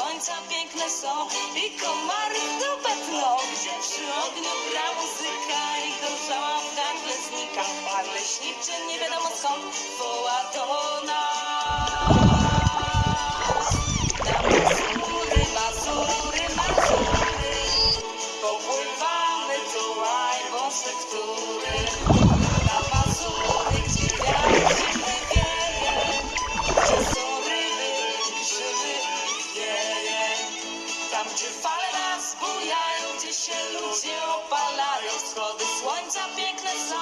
słońca piękne są i komary w dupę tną, gdzie przy ogniu gra muzyka i gorzała w gardle znika. Pan leśniczy nie wiadomo skąd woła do nas. Na Mazury, Mazury, Mazury, popływamy tułaj wąsy, który na Mazury, gdzie wiatr zimny wieje, gdzie są ryby, grzyby i wieje. Tam, gdzie fale nas bujają, gdzie się ludzie opalają, wschody słońca piękne są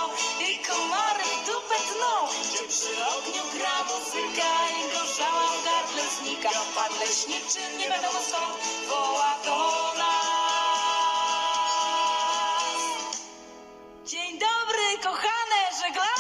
i komary w dupę tną, gdzie przy ogniu gra muzyka i gorzała w gardle znika. Pan leśniczy nie wiadomo skąd woła do nas. Dzień dobry, kochane żeglarze!